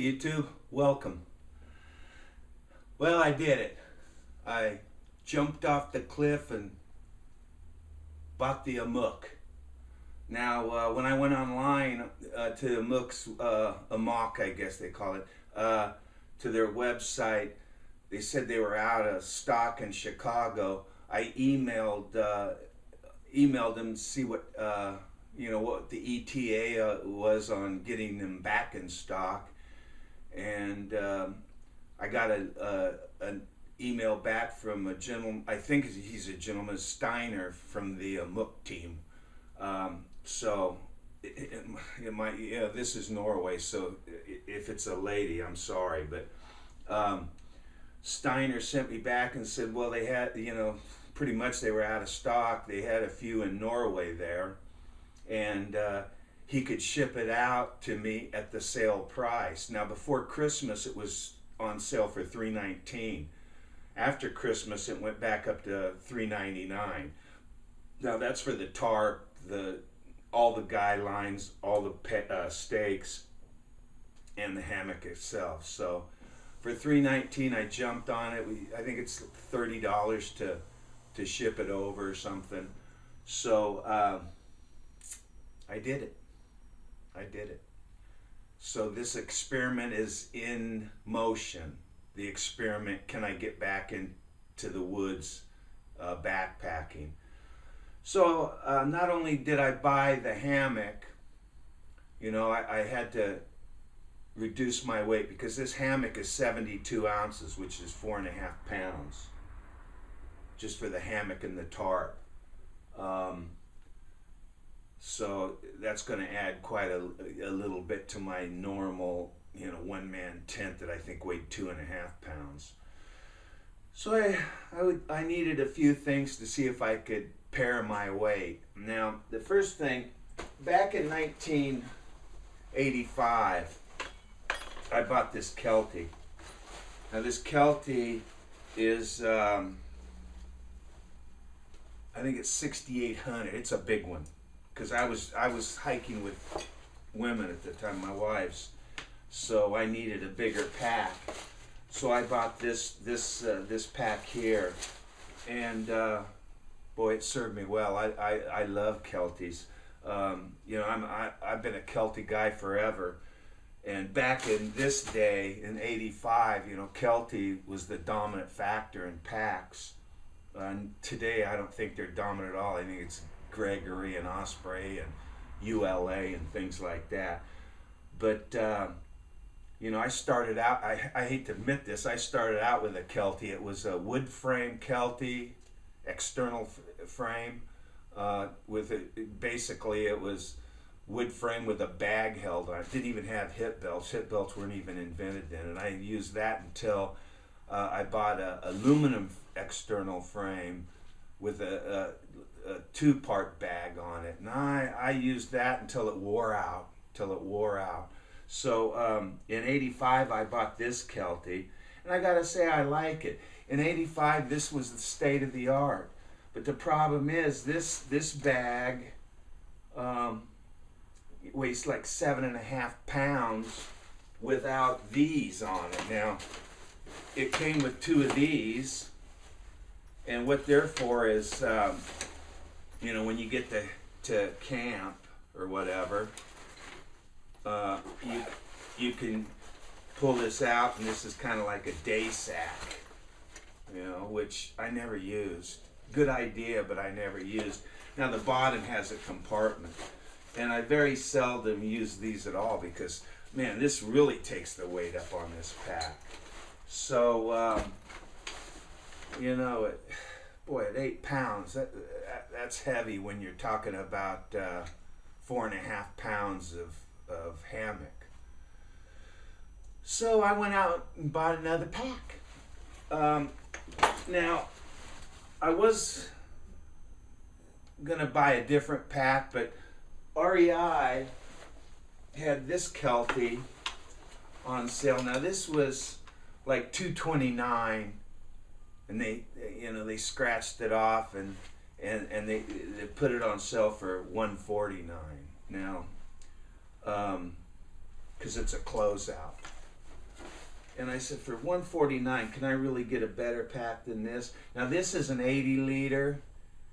YouTube, welcome. Well, I did it. I jumped off the cliff and bought the Amok. Now, when I went online to Amok, I guess they call it, to their website, they said they were out of stock in Chicago. I emailed them to see what what the ETA was on getting them back in stock, and I got an email back from a gentleman. I think he's a gentleman, Steiner, from the Amok team. So it might, this is Norway, so if it's a lady, I'm sorry, but Steiner sent me back and said, well, they had, pretty much they were out of stock. They had a few in Norway there, and he could ship it out to me at the sale price. Now, before Christmas, it was on sale for $3.19. After Christmas, it went back up to $3.99. Now, that's for the tarp, all the guidelines, all the stakes, and the hammock itself. So for $3.19, I jumped on it. I think it's $30 to ship it over or something. So I did it. So this experiment is in motion. The experiment, can I get back into the woods backpacking? So not only did I buy the hammock, I had to reduce my weight because this hammock is 72 ounces, which is 4.5 pounds, just for the hammock and the tarp. So that's going to add quite a little bit to my normal, one-man tent that I think weighed 2.5 pounds. So I needed a few things to see if I could pair my weight. Now, the first thing, back in 1985, I bought this Kelty. Now, this Kelty is, I think it's 6,800. It's a big one, because I was hiking with women at the time, my wives, so I needed a bigger pack. So I bought this pack here, and boy, it served me well. I love Kelties. I've been a Kelty guy forever, and back in this day in '85, Kelty was the dominant factor in packs. Today, I don't think they're dominant at all. I think it's Gregory and Osprey and ULA and things like that. But I started out, I hate to admit this, I started out with a Kelty. It was a wood frame Kelty, external frame, basically it was wood frame with a bag held on it. It didn't even have hip belts. Hip belts weren't even invented then, and I used that until I bought a aluminum external frame with a two-part bag on it, and I used that until it wore out. So in '85, I bought this Kelty, and I gotta say I like it. In '85, this was the state of the art, but the problem is this bag weighs like 7.5 pounds without these on it. Now, it came with 2 of these, and what they're for is, when you get to camp or whatever, you can pull this out, and this is kind of like a day sack, which I never used. Good idea, but I never used. Now the bottom has a compartment, and I very seldom use these at all because, man, this really takes the weight up on this pack. So, boy, at 8 pounds, that's heavy when you're talking about 4.5 pounds of hammock. So I went out and bought another pack. Now, I was gonna buy a different pack, but REI had this Kelty on sale. Now this was like $229, and they scratched it off and they put it on sale for $149 now, because it's a closeout. And I said, for $149, can I really get a better pack than this? Now this is an 80 liter.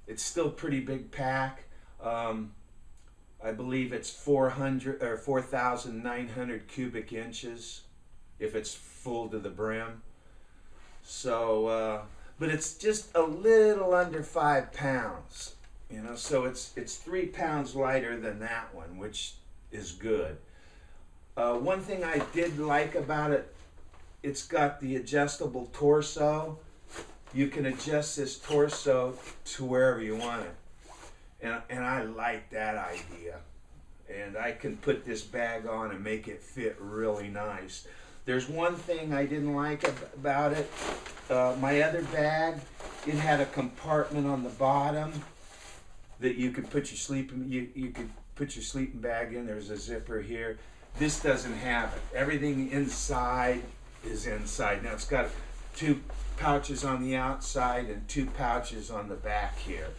It's still pretty big pack. I believe it's 400 or 4,900 cubic inches if it's full to the brim. So, but it's just a little under 5 pounds, you know. So it's 3 pounds lighter than that one, which is good. One thing I did like about it, it's got the adjustable torso. You can adjust this torso to wherever you want it. And I like that idea. And I can put this bag on and make it fit really nice. There's one thing I didn't like about it. My other bag, it had a compartment on the bottom that you could put your sleeping you could put your sleeping bag in. There's a zipper here. This doesn't have it. Everything inside is inside. Now it's got 2 pouches on the outside and 2 pouches on the back here.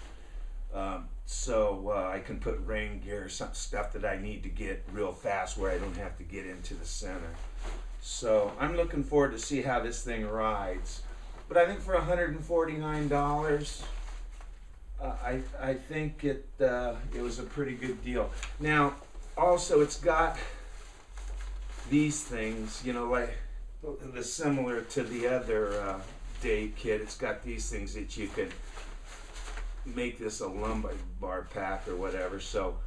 So I can put rain gear, some stuff that I need to get real fast where I don't have to get into the center. So I'm looking forward to see how this thing rides. But I think for $149, I think it was a pretty good deal. Now, also it's got these things, you know, like the similar to the other day kit. It's got these things that you can make this a lumbar pack or whatever. So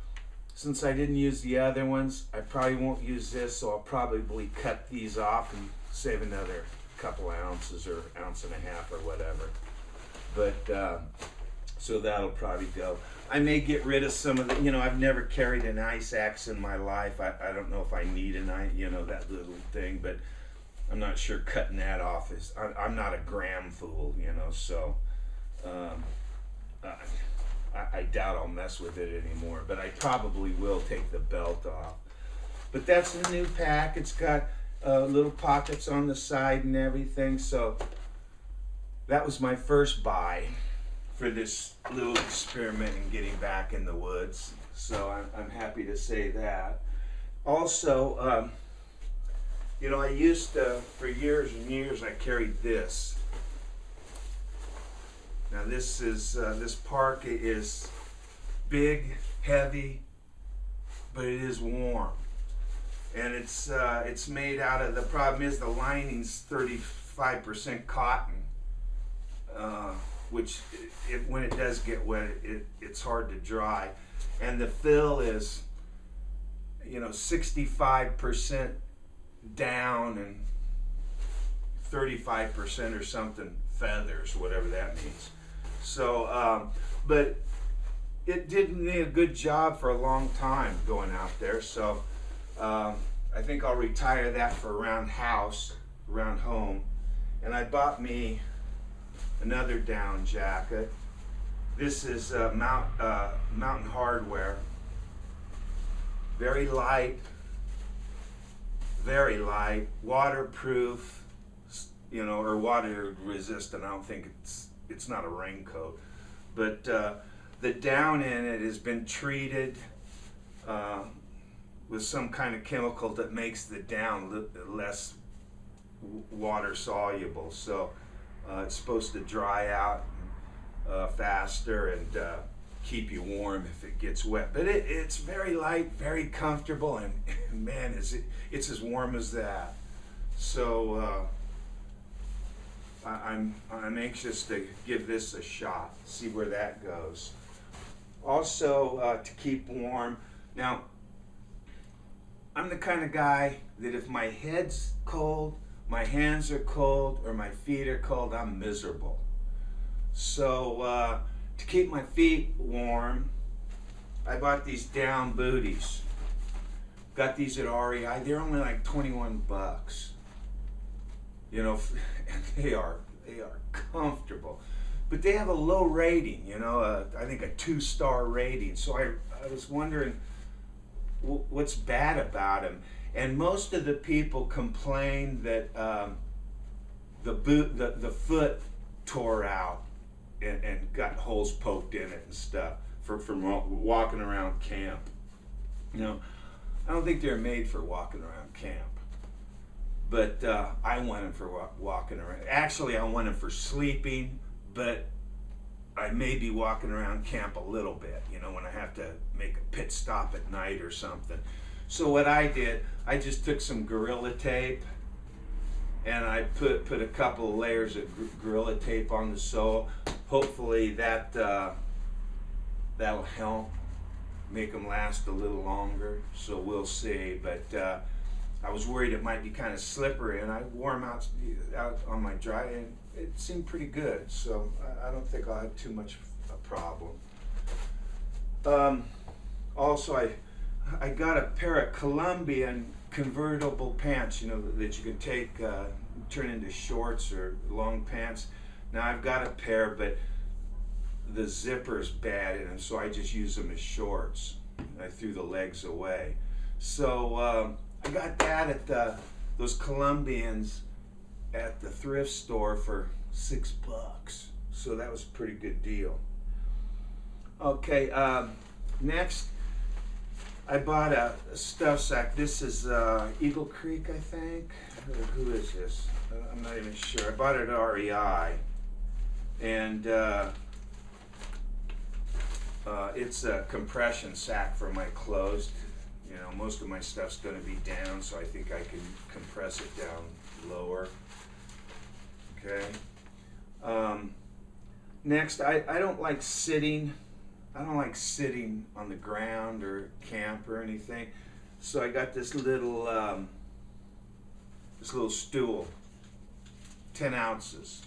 since I didn't use the other ones, I probably won't use this, so I'll probably cut these off and save another couple ounces or ounce and a half or whatever. But so that'll probably go. I may get rid of some of the, you know, I've never carried an ice axe in my life. I don't know if I need an ice, you know, that little thing, but I'm not sure cutting that off is, I'm not a gram fool, you know, so I doubt I'll mess with it anymore, but I probably will take the belt off. But that's the new pack. It's got little pockets on the side and everything, so that was my first buy for this little experiment in getting back in the woods. So I'm happy to say that. Also, you know, I used to, for years and years, I carried this. Now this is, this parka is big, heavy, but it is warm. And it's made out of, the problem is the lining's 35% cotton, which when it does get wet, it's hard to dry. And the fill is, you know, 65% down and 35% or something feathers, whatever that means. So, but it did me a good job for a long time going out there. So I think I'll retire that for around home. And I bought me another down jacket. This is Mountain Hardwear. Very light, waterproof, you know, or water resistant. I don't think it's not a raincoat, but the down in it has been treated with some kind of chemical that makes the down less water soluble. So it's supposed to dry out faster and keep you warm if it gets wet. But it's very light, very comfortable, and man, it's as warm as that. So I'm anxious to give this a shot, see where that goes. Also, to keep warm. Now, I'm the kind of guy that if my head's cold, my hands are cold, or my feet are cold, I'm miserable. So to keep my feet warm, I bought these down booties. Got these at REI. They're only like 21 bucks. You know, and they are comfortable. But they have a low rating, you know, I think a 2-star rating. So I was wondering what's bad about them. And most of the people complain that the foot tore out and got holes poked in it and stuff from walking around camp. You know, I don't think they're made for walking around camp. But I want them for walking around. Actually, I want them for sleeping, but I may be walking around camp a little bit, you know, when I have to make a pit stop at night or something. So what I did, I just took some Gorilla Tape and I put a couple of layers of Gorilla Tape on the sole. Hopefully that'll help make them last a little longer, so we'll see. But I was worried it might be kind of slippery, and I wore them out on my dry, and it seemed pretty good, so I don't think I'll have too much a problem. Also, I got a pair of Colombian convertible pants, you know, that you can take, turn into shorts or long pants. Now I've got a pair, but the zipper's bad in them, so I just use them as shorts. I threw the legs away. So I got that at those Colombians at the thrift store for $6. So that was a pretty good deal. Okay, next I bought a stuff sack. This is Eagle Creek, I think. Who is this? I'm not even sure. I bought it at REI, and it's a compression sack for my clothes. You know, most of my stuff's going to be down, so I think I can compress it down lower. Okay. Next, I don't like sitting. I don't like sitting on the ground or camp or anything. So I got this little stool, 10 ounces.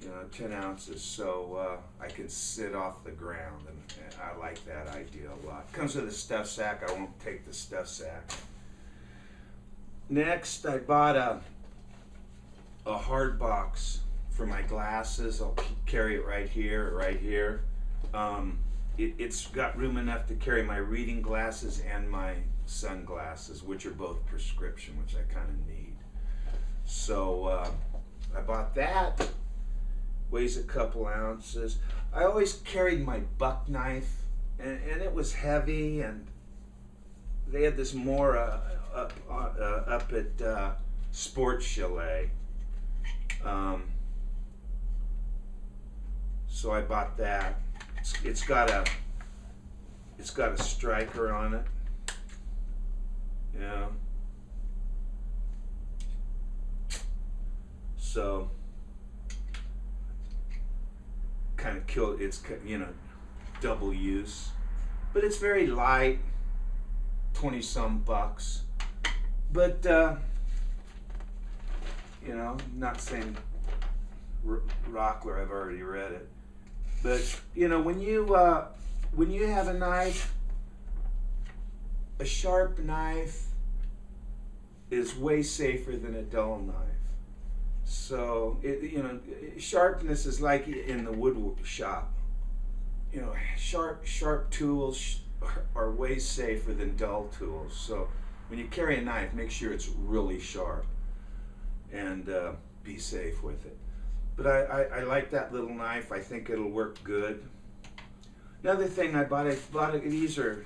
You know, 10 ounces, so I can sit off the ground, and I like that idea a lot. Comes with a stuff sack. I won't take the stuff sack. Next, I bought a hard box for my glasses. I'll carry it right here, right here. It's got room enough to carry my reading glasses and my sunglasses, which are both prescription, which I kind of need. So I bought that. Weighs a couple ounces. I always carried my buck knife, and it was heavy, and they had this more up at Sports Chalet. So I bought that. It's got a striker on it. Yeah. So kind of kill, it's, you know, double use, but it's very light, 20-some bucks. But you know, not saying Rockler, I've already read it, but you know, when you have a knife, a sharp knife is way safer than a dull knife. So, you know, sharpness is like in the wood shop. You know, sharp tools are way safer than dull tools. So, when you carry a knife, make sure it's really sharp, and be safe with it. But I like that little knife. I think it'll work good. Another thing I bought, these are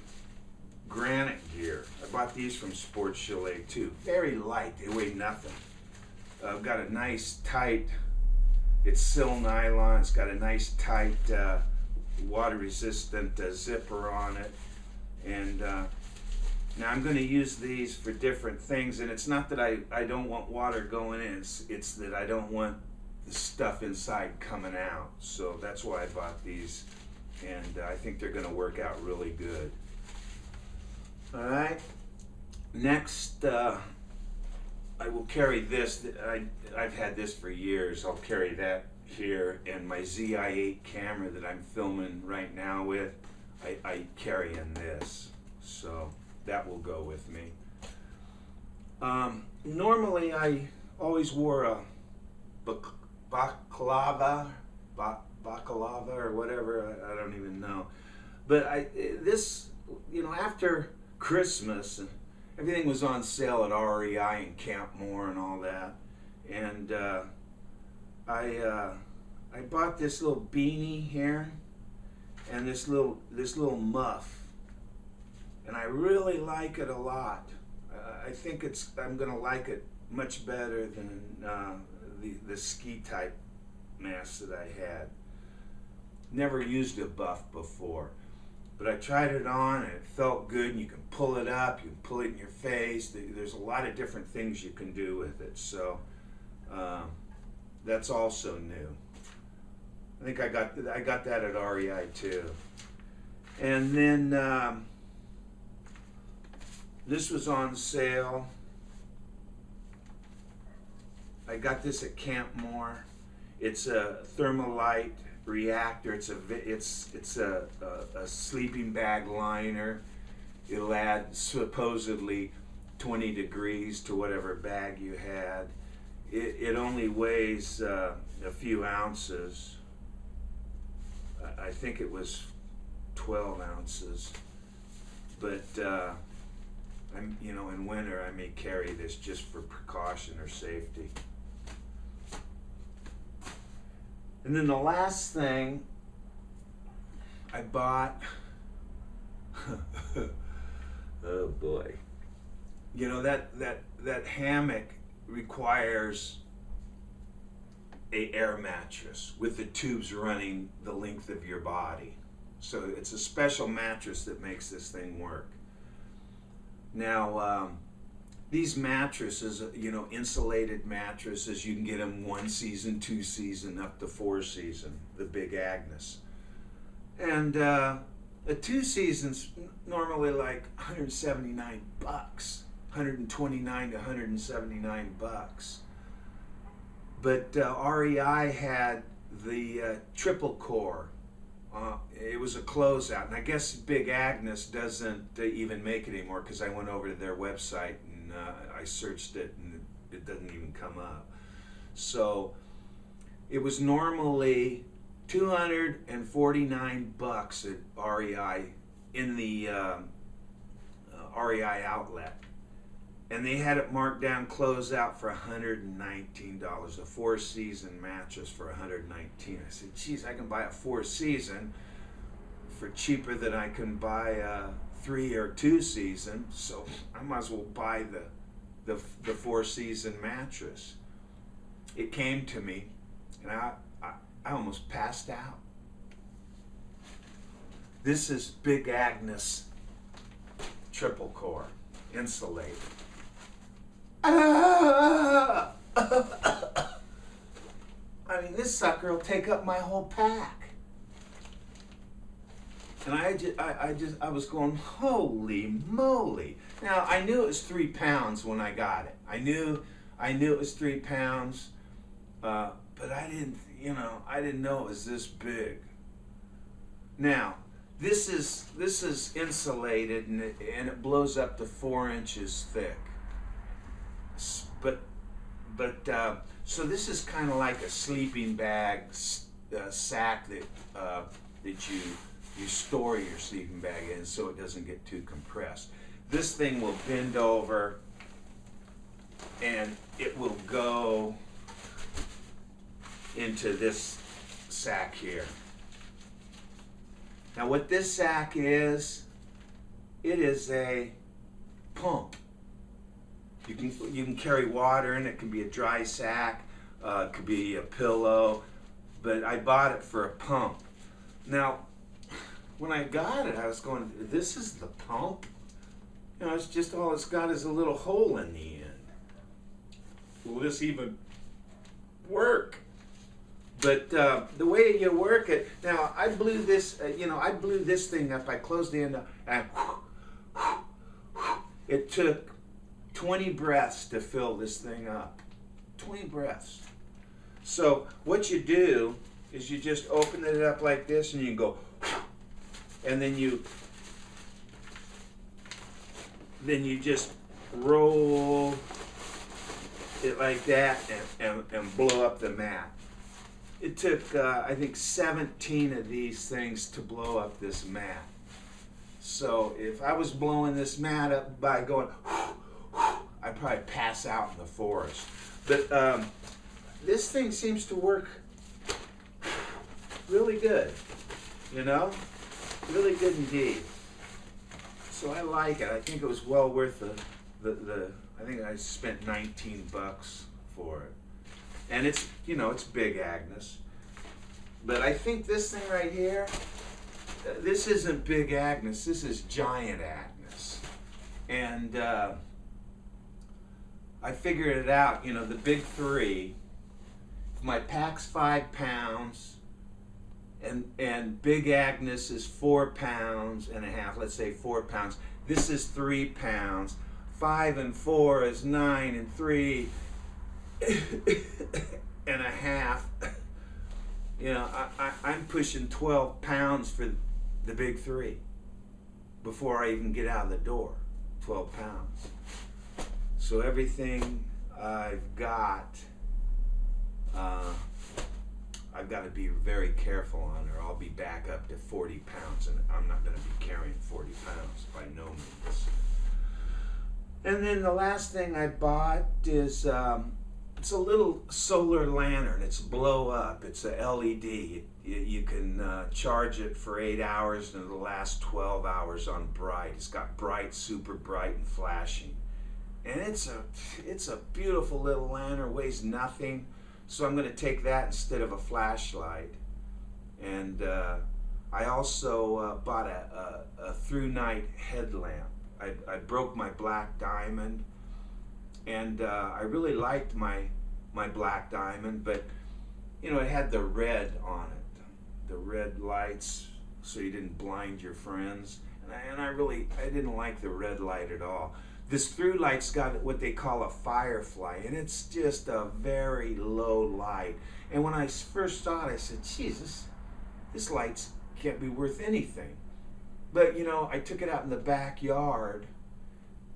granite gear. I bought these from Sports Chalet too. Very light. They weigh nothing. I've got a nice tight, it's sil nylon, it's got a nice tight water resistant zipper on it, and now I'm going to use these for different things, and it's not that I don't want water going in, it's that I don't want the stuff inside coming out, so that's why I bought these, and I think they're going to work out really good. Alright, next I will carry this. I've had this for years. I'll carry that here, and my ZI-8 camera that I'm filming right now with, I carry in this, so that will go with me. Normally I always wore a baklava or whatever, I don't even know, but this, you know, after Christmas, everything was on sale at REI and Camp Moore and all that, and I bought this little beanie here and this little muff, and I really like it a lot. I think I'm gonna like it much better than the ski type mask that I had. Never used a buff before, but I tried it on and it felt good, and you can pull it up, you can pull it in your face. There's a lot of different things you can do with it, so that's also new. I think I got that at REI too. And then this was on sale. I got this at Campmore. It's a Thermalite reactor. It's a sleeping bag liner. It'll add supposedly 20 degrees to whatever bag you had. It only weighs a few ounces. I think it was 12 ounces. But in winter I may carry this just for precaution or safety. And then the last thing I bought, oh boy, that hammock requires a air mattress with the tubes running the length of your body. So it's a special mattress that makes this thing work. Now, these mattresses, insulated mattresses, you can get them 1 season, 2 season, up to 4 season, the Big Agnes. And a 2 season's normally like $179, $129 to $179. But REI had the triple core. It was a closeout, and I guess Big Agnes doesn't even make it anymore, because I went over to their website and I searched it and it doesn't even come up. So it was normally $249 at REI in the REI outlet, and they had it marked down closeout for $119, a 4-season mattress for $119. I said, geez, I can buy a 4-season for cheaper than I can buy a 3 or 2 season, so I might as well buy the 4-season mattress. It came to me, and I almost passed out. This is Big Agnes triple core, insulated. I mean, this sucker will take up my whole pack. And I was going, holy moly. Now, I knew it was 3 pounds when I got it. I knew it was 3 pounds, but I didn't know it was this big. Now, this is insulated, and it blows up to 4 inches thick. But so this is kind of like a sleeping bag sack that you store your sleeping bag in, so it doesn't get too compressed. This thing will bend over, and it will go into this sack here. Now, what this sack is, it is a pump. You can carry water in it. It can be a dry sack, it could be a pillow, but I bought it for a pump. Now, when I got it, I was going, this is the pump? It's just all it's got is a little hole in the end. Will this even work? But the way you work it, now I blew this, I blew this thing up. I closed the end up, and it took 20 breaths to fill this thing up. 20 breaths. So what you do is you just open it up like this, and you go, and then you just roll it like that and blow up the mat. It took, I think, 17 of these things to blow up this mat. So if I was blowing this mat up by going, I'd probably pass out in the forest. But this thing seems to work really good, really good indeed. So I like it. I think it was well worth I think I spent 19 bucks for it. And it's, you know, it's Big Agnes. But I think this thing right here, this isn't Big Agnes, this is Giant Agnes. And I figured it out, you know, the big three, my pack's 5 pounds, and Big Agnes is 4.5 pounds, let's say 4 pounds. This is 3 pounds. 5 and 4 is 9, and 3 and a half. You know, I'm pushing 12 pounds for the big three before I even get out of the door. 12 pounds. So everything I've got to be very careful on, or I'll be back up to 40 pounds, and I'm not going to be carrying 40 pounds by no means. And then the last thing I bought is it's a little solar lantern. It's blow up. It's a LED. You can charge it for 8 hours, and it'll last 12 hours on bright. It's got bright, super bright, and flashing. And it's a beautiful little lantern. Weighs nothing. So I'm going to take that instead of a flashlight. And I also bought a through night headlamp. I broke my black diamond, and I really liked my black diamond, but you know, it had the red on it, the red lights, so you didn't blind your friends. And I didn't like the red light at all. This through light's got what they call a firefly, and it's just a very low light. And when I first saw it, I said, Jesus, this light can't be worth anything. But you know, I took it out in the backyard,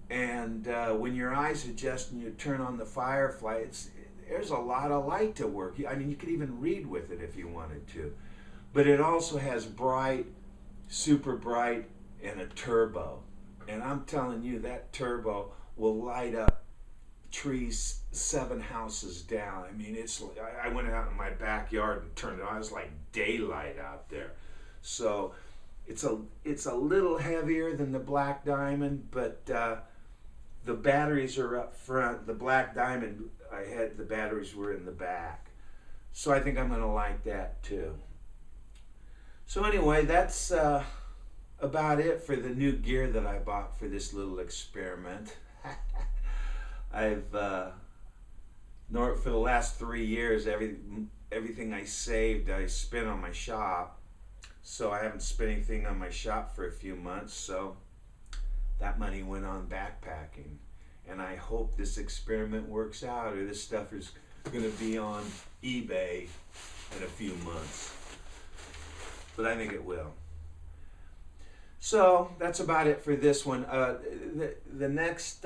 and when your eyes adjust and you turn on the firefly, there's a lot of light to work. I mean, you could even read with it if you wanted to. But it also has bright, super bright, and a turbo. And I'm telling you, that turbo will light up trees 7 houses down. I mean, I went out in my backyard and turned it on. It was like daylight out there. So it's a little heavier than the black diamond, but the batteries are up front. The black diamond, the batteries were in the back. So I think I'm going to like that too. So anyway, that's about it for the new gear that I bought for this little experiment. For the last 3 years, everything I saved, I spent on my shop. So I haven't spent anything on my shop for a few months, so that money went on backpacking. And I hope this experiment works out, or this stuff is going to be on eBay in a few months. But I think it will. So that's about it for this one. The next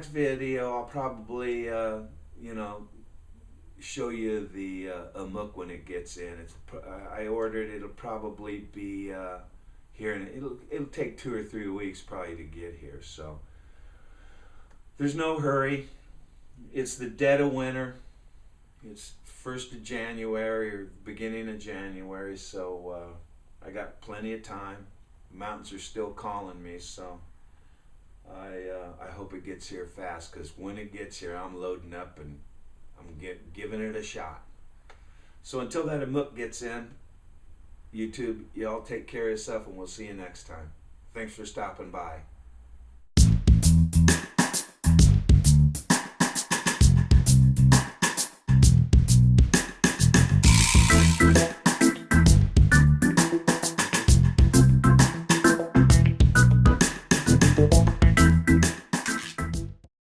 video, I'll probably you know, show you the Amok when it gets in. I ordered it. It'll probably be here, and it'll take 2 or 3 weeks probably to get here. So there's no hurry. It's the dead of winter. It's 1st of January or beginning of January, so I got plenty of time. The mountains are still calling me, so I hope it gets here fast, because when it gets here, I'm loading up and I'm giving it a shot. So until that Amok gets in, YouTube, y'all take care of yourself, and we'll see you next time. Thanks for stopping by.